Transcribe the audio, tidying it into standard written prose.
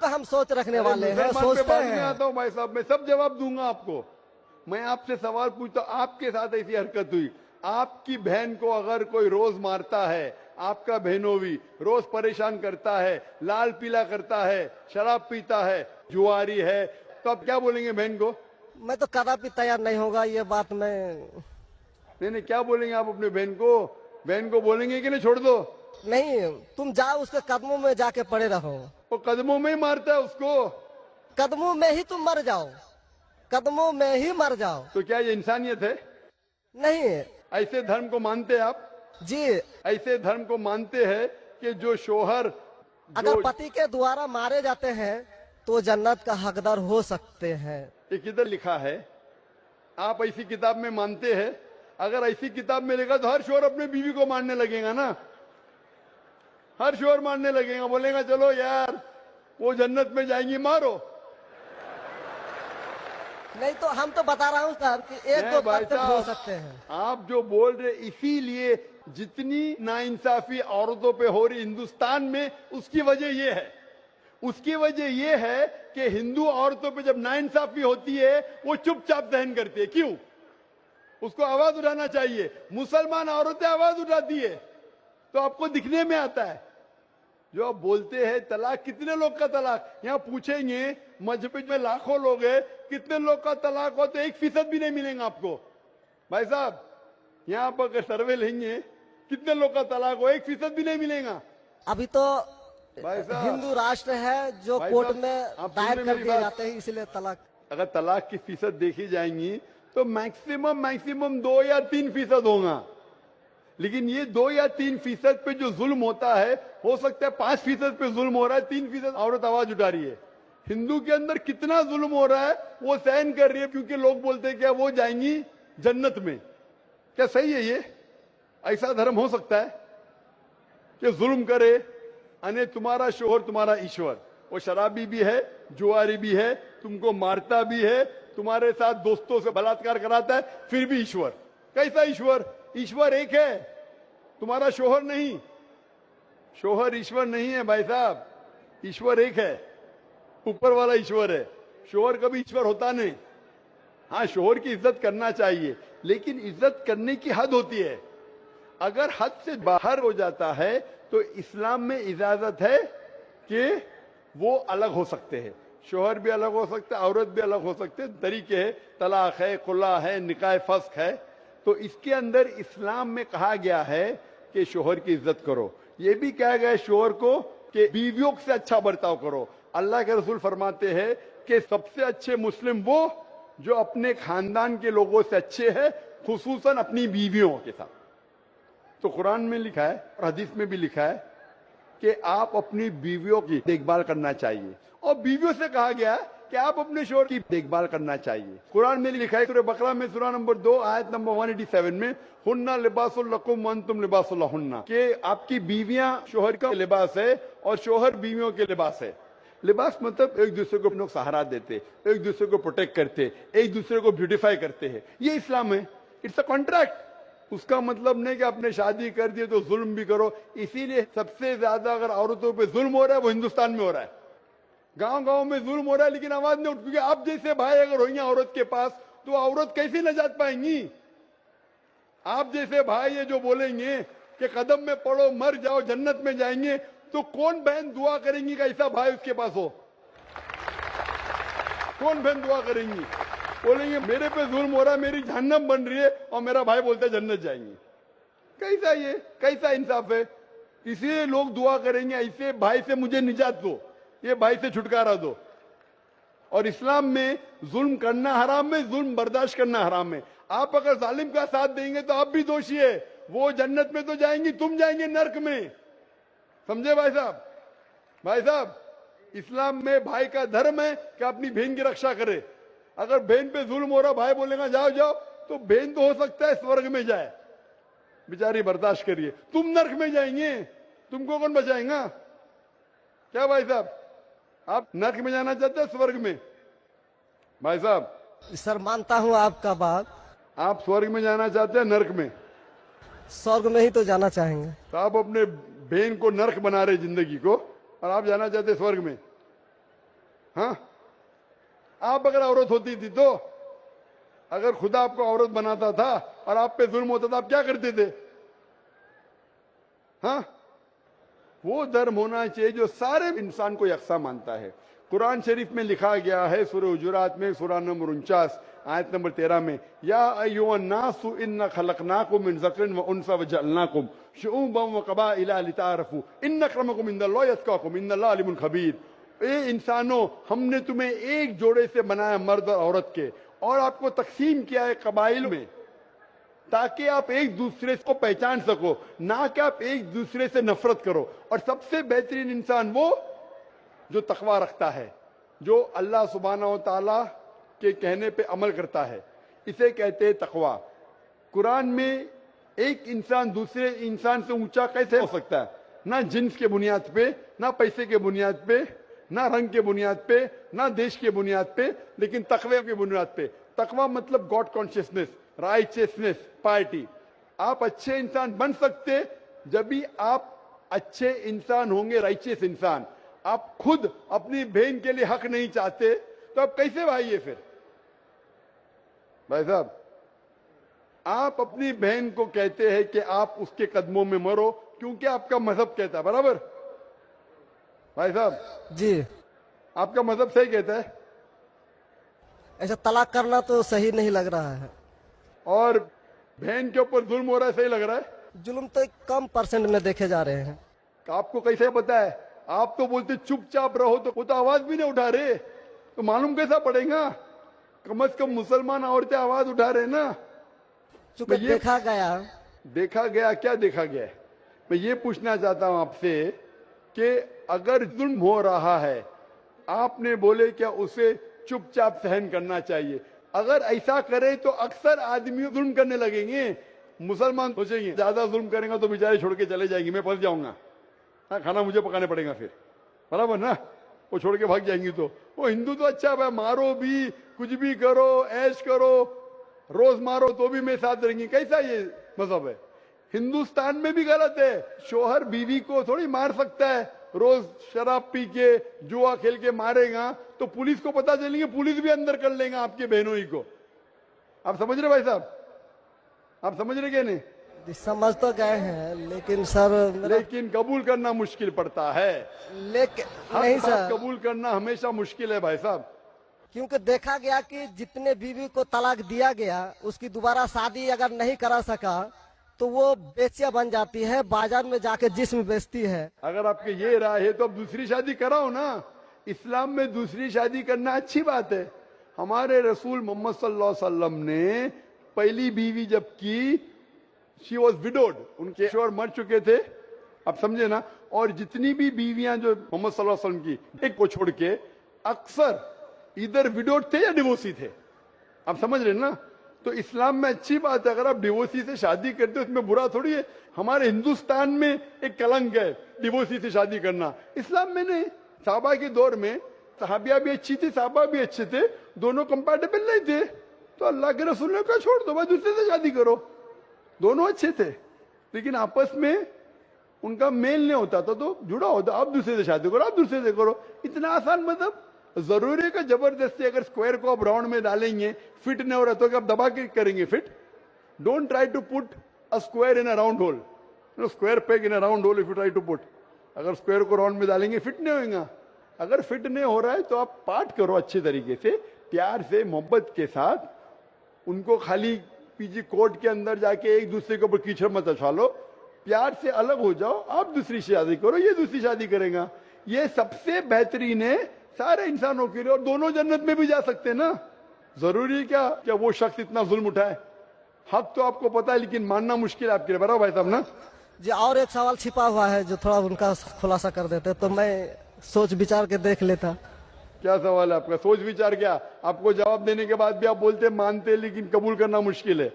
का हम सोच रखने वाले हैं, सोचते बाद में हैं। आता हूँ भाई साहब, मैं सब जवाब दूंगा आपको। मैं आपसे सवाल पूछता हूं, आपके साथ ऐसी हरकत हुई, आपकी बहन को अगर कोई रोज मारता है, आपका बहनोवी रोज परेशान करता है, लाल पीला करता है, शराब पीता है, जुआरी है, तो आप क्या बोलेंगे बहन को? मैं तो कदापि तैयार नहीं होगा ये बात मैं। नहीं, क्या बोलेंगे आप अपने बहन को? बहन को बोलेंगे कि नहीं छोड़ दो? नहीं, तुम जाओ उसके कदमों में जाके पड़े रहो, वो कदमों में ही मारता है उसको। कदमों में ही तुम मर जाओ, कदमों में ही मर जाओ। तो क्या ये इंसानियत है? नहीं ऐसे धर्म को मानते हैं आप? जी, ऐसे धर्म को मानते हैं कि जो शोहर अगर पति के द्वारा मारे जाते हैं तो जन्नत का हकदार हो सकते हैं। ये किधर लिखा है? आप ऐसी किताब में मानते हैं? अगर ऐसी किताब में लिखा तो हर शोहर अपने बीवी को मारने लगेगा ना, हर शोहर मारने लगेगा, बोलेगा चलो यार वो जन्नत में जाएंगी, मारो। नहीं तो हम तो बता रहा हूँ सर कि एक दो भाई पत्ते हो साहब, सकते हैं। आप जो बोल रहे, इसीलिए जितनी नाइंसाफी औरतों पे हो रही हिंदुस्तान में, उसकी वजह ये है, उसकी वजह ये है कि हिंदू औरतों पे जब नाइंसाफी होती है वो चुपचाप सहन करती है। क्यों? उसको आवाज उठाना चाहिए। मुसलमान औरतें आवाज उठाती है तो आपको दिखने में आता है। जो आप बोलते हैं तलाक, कितने लोग का तलाक, यहाँ पूछेंगे मजहब में लाखों लोग हैं, कितने लोग का तलाक हो तो 1% भी नहीं मिलेगा आपको। भाई साहब, यहाँ पर अगर सर्वे लेंगे कितने लोग का तलाक हो, 1% भी नहीं मिलेगा। अभी तो भाई साहब, हिंदू राष्ट्र है जो भाई कोर्ट साहब, में आप दायर सुन कर मेरी दिए बात। जाते हैं, इसलिए तलाक। अगर तलाक की फीसद देखी जाएंगी तो मैक्सिमम 2 या 3% होगा, लेकिन ये 2 या 3% पे जो जुल्म होता है, हो सकता है 5% पे जुल्म हो रहा है, 3% औरत आवाज उठा रही है। हिंदू के अंदर कितना जुल्म हो रहा है वो सहन कर रही है, क्योंकि लोग बोलते हैं क्या वो जाएंगी जन्नत में। क्या सही है ये? ऐसा धर्म हो सकता है कि जुल्म करे? अने तुम्हारा शोहर तुम्हारा ईश्वर, वो शराबी भी है, जुआरी भी है, तुमको मारता भी है, तुम्हारे साथ दोस्तों से बलात्कार कराता है, फिर भी ईश्वर। कैसा ईश्वर? ईश्वर एक है, तुम्हारा शोहर नहीं। शोहर ईश्वर नहीं है भाई साहब, ईश्वर एक है, ऊपर वाला ईश्वर है। शोहर कभी ईश्वर होता नहीं। हाँ, शोहर की इज्जत करना चाहिए, लेकिन इज्जत करने की हद होती है। अगर हद से बाहर हो जाता है तो इस्लाम में इजाजत है कि वो अलग हो सकते हैं। शोहर भी अलग हो सकते हैं, औरत भी अलग हो सकते हैं, तरीके है, तलाक है, खुला है, निकाह फस्ख है। तो इसके अंदर इस्लाम में कहा गया है कि शोहर की इज्जत करो। ये भी कहा गया है शोहर को कि बीवियों से अच्छा बर्ताव करो। अल्लाह के रसूल फरमाते हैं कि सबसे अच्छे मुस्लिम वो जो अपने खानदान के लोगों से अच्छे हैं, खुसूसन अपनी बीवियों के साथ। तो कुरान में लिखा है और हदीस में भी लिखा है कि आप अपनी बीवियों की देखभाल करना चाहिए, और बीवियों से कहा गया है कि आप अपने शोहर की देखभाल करना चाहिए। कुरान में लिखा है सूरह बकरा में सूरह नंबर 2 आयत नंबर 187 में, हुन्ना लिबासुल लकुम व अंतुम लिबासुल लहुन्ना, कि आपकी बीवियां शोहर का लिबास है और शोहर बीवियों के लिबास है। लिबास मतलब एक दूसरे को लोग सहारा देते, एक दूसरे को प्रोटेक्ट करते, एक दूसरे को ब्यूटीफाई करते हैं। ये इस्लाम है। It's a contract. उसका मतलब नहीं कि आपने शादी कर दी तो जुल्म भी करो। इसीलिए सबसे ज्यादा अगर औरतों पे जुल्म हो रहा है वो हिंदुस्तान में हो रहा है। गांव-गांव में जुल्म हो रहा है, लेकिन आवाज नहीं उठ, क्योंकि आप जैसे भाई अगर होंगे औरत के पास तो औरत कैसे नजात पाएंगी? आप जैसे भाई ये जो बोलेंगे कि कदम में पड़ो, मर जाओ, जन्नत में जाएंगे, तो कौन बहन दुआ करेंगी कि ऐसा भाई उसके पास हो? कौन बहन दुआ करेंगी? बोलेंगे मेरे पे जुल्म हो रहा है, मेरी जहन्नम बन रही है, और मेरा भाई बोलता है जन्नत जाएंगे। कैसा ये, कैसा इंसाफ है? इसलिए लोग दुआ करेंगे ऐसे भाई से मुझे निजात दो, ये भाई से छुटकारा दो। और इस्लाम में जुल्म करना हराम है, जुल्म बर्दाश्त करना हराम है। आप अगर जालिम का साथ देंगे तो आप भी दोषी है। वो जन्नत में तो जाएंगी, तुम जाएंगे नर्क में। समझे भाई साहब? भाई साहब, इस्लाम में भाई का धर्म है कि अपनी बहन की रक्षा करे। अगर बहन पे जुल्म हो रहा, भाई बोलेगा जाओ जाओ, तो बहन तो हो सकता है स्वर्ग में जाए, बेचारी बर्दाश्त करिए। तुम नर्क में जाएंगे, तुमको कौन बचाएगा? क्या भाई साहब, आप नर्क में जाना चाहते हैं स्वर्ग में? भाई साहब, सर मानता हूँ आपका बात। आप स्वर्ग में जाना चाहते हैं नर्क में? स्वर्ग में ही तो जाना चाहेंगे। तो आप अपने बहन को नर्क बना रहे जिंदगी को, और आप जाना चाहते हैं स्वर्ग में। हाँ, आप अगर औरत होती थी तो, अगर खुदा आपको औरत बनाता था और आप पे जुल्म होता था, आप क्या करते थे? हाँ, वो धर्म होना चाहिए जो सारे इंसान को यकसा मानता है। कुरान शरीफ में लिखा गया है सूरह हुजुरात में सूरह नंबर 49 आयत नंबर 13 में, या अय्युहन्नासु इन्ना खलकनाकुम मिन ज़करिन व उन्सा व जअलनाकुम शुऊबन व क़बाइला लिताअरफू इन्न अक्रमकुम इंदल्लाहि अत्क़ाकुम इन्नल्लाह अलीमुन खबीर। ए इंसानों, हमने तुम्हें एक जोड़े से बनाया, मर्द और औरत के, और आपको तकसीम किया है कबाइल में, ताकि आप एक दूसरे को पहचान सको, ना कि आप एक दूसरे से नफरत करो। और सबसे बेहतरीन इंसान वो जो तकवा रखता है, जो अल्लाह सुब्हानहू व तआला के कहने पे अमल करता है, इसे कहते हैं तकवा। कुरान में एक इंसान दूसरे इंसान से ऊंचा कैसे हो सकता है? ना जिन्स के बुनियाद पे, ना पैसे के बुनियाद पे, ना रंग के बुनियाद पे, ना देश के बुनियाद पे, लेकिन तकवे के बुनियाद पे। तकवा मतलब गॉड कॉन्शियसनेस, राइचियसनेस, पार्टी। आप अच्छे इंसान बन सकते जब भी आप अच्छे इंसान होंगे, राइचियस इंसान। आप खुद अपनी बहन के लिए हक नहीं चाहते तो आप कैसे भाई है फिर? भाई साहब, आप अपनी बहन को कहते हैं कि आप उसके कदमों में मरो क्योंकि आपका मजहब कहता है, बराबर? भाई साहब जी, आपका मजहब सही कहता है। ऐसा तलाक करना तो सही नहीं लग रहा है। और बहन के ऊपर जुल्म हो रहा है, सही लग रहा है? जुल्म तो एक कम परसेंट में देखे जा रहे हैं। आपको कैसे पता है? आप तो बोलते चुपचाप रहो, तो वो तो आवाज भी नहीं उठा रहे, तो मालूम कैसा पड़ेगा? कम से कम मुसलमान औरतें आवाज उठा रहे ना। चूंकि देखा गया क्या देखा गया है? मैं ये पूछना चाहता हूं आपसे कि अगर जुल्म हो रहा है, आपने बोले क्या उसे चुपचाप सहन करना चाहिए? अगर ऐसा करे तो अक्सर आदमी जुल्म करने लगेंगे। मुसलमान सोचेंगे ज्यादा जुल्म करेंगे तो बेचारे छोड़ के चले जाएंगे, मैं फंस जाऊंगा, हाँ, खाना मुझे पकाने पड़ेगा फिर, बराबर ना? वो छोड़ के भाग जाएंगी। तो वो हिंदू तो अच्छा है, मारो भी, कुछ भी करो, ऐश करो, रोज मारो तो भी मैं साथ रहेंगी। कैसा ये मजहब है? हिंदुस्तान में भी गलत है। शोहर बीवी को थोड़ी मार सकता है। रोज शराब पी के जुआ खेल के मारेगा तो पुलिस को पता चलेंगे, पुलिस भी अंदर कर लेगा आपके बहनों ही को। आप समझ रहे भाई साहब? आप समझ रहे क्या? नहीं समझ तो गए हैं, लेकिन सर लेकिन कबूल करना मुश्किल पड़ता है। लेकिन नहीं सर, कबूल करना हमेशा मुश्किल है भाई साहब। क्योंकि देखा गया कि जितने बीवी को तलाक दिया गया, उसकी दोबारा शादी अगर नहीं करा सका तो वो बेचिया बन जाती है, बाजार में जाके जिस्म बेचती है। अगर आपके ये राय है तो अब दूसरी शादी कराओ ना। इस्लाम में दूसरी शादी करना अच्छी बात है। हमारे रसूल मोहम्मद सल्लल्लाहु अलैहि वसल्लम ने पहली बीवी जब की, शी वॉज विडोड, उनके शोहर मर चुके थे, आप समझे ना? और जितनी भी बीवियां जो मोहम्मद सल्लल्लाहु अलैहि वसल्लम की, एक को छोड़ के अक्सर इधर विडोड थे या डिवोर्सी थे, आप समझ रहे ना? तो इस्लाम में अच्छी बात है। अगर आप डिवोर्सी से शादी करते हो उसमें बुरा थोड़ी है। हमारे हिंदुस्तान में एक कलंक है डिवोर्सी से शादी करना, इस्लाम में नहीं। साहबा के दौर में सहाबिया भी अच्छी थी, साहबा भी अच्छे थे, दोनों कंपैटिबल नहीं थे, तो अल्लाह के रसूल ने कहा छोड़ दो भाई, दूसरे से शादी करो। दोनों अच्छे थे लेकिन आपस में उनका मेल नहीं होता था, तो जुड़ा होता, आप दूसरे से शादी करो, आप दूसरे से करो। इतना आसान मतलब जरूरी है कि जबरदस्ती अगर स्क्वायर को आप राउंड में डालेंगे, फिट नहीं हो रहा तो आप दबा के करेंगे fit? Don't try to put a square in a round hole, square peg in a round hole if you try to put. अगर स्क्वायर को राउंड में डालेंगे फिट नहीं होगा। अगर फिट नहीं हो रहा है तो आप पार्ट करो अच्छे तरीके से, प्यार से, मोहब्बत के साथ। उनको खाली पीजी कोर्ट के अंदर जाके एक दूसरे के ऊपर कीचड़ मत उछालो, प्यार से अलग हो जाओ, आप दूसरी शादी करो, ये दूसरी शादी करेगा। ये सबसे बेहतरीन है सारे इंसानों के लिए, और दोनों जन्नत में भी जा सकते हैं ना। जरूरी क्या वो शख्स इतना जुल्म उठाए? हक तो आपको पता है लेकिन मानना मुश्किल है आपके लिए, बराबर भाई साहब ना? जी, और एक सवाल छिपा हुआ है जो थोड़ा उनका खुलासा कर देते तो मैं सोच विचार के देख लेता। क्या सवाल है आपका? सोच विचार क्या? आपको जवाब देने के बाद भी आप बोलते मानते लेकिन कबूल करना मुश्किल है।